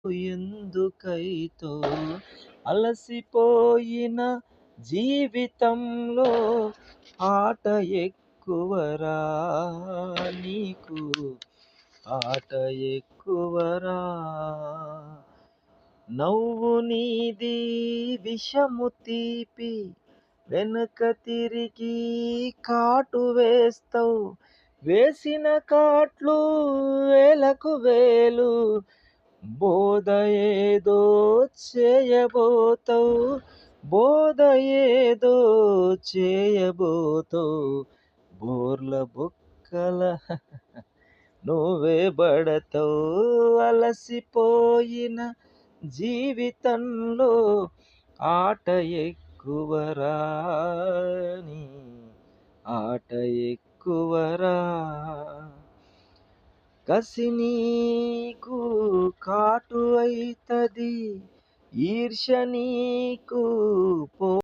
ఎందుకైతో అలసిపోయిన జీవితంలో ఆట ఎక్కువరా నీకు, ఆట ఎక్కువరా. నవ్వు నీది విషము తీపి, వెనుక తిరిగి కాటు వేస్తావు. వేసిన కాట్లు వేలకు వేలు, బోధ ఏదో చేయబోతావు, బోధ ఏదో చేయబోతావు. బోర్ల బుక్కల నువ్వే పడతావు. అలసిపోయిన జీవితంలో ఆట ఎక్కువరా నీ, ఆట ఎక్కువరా. కసి నీకు కాటు అయితది, ఈర్ష్య నీకు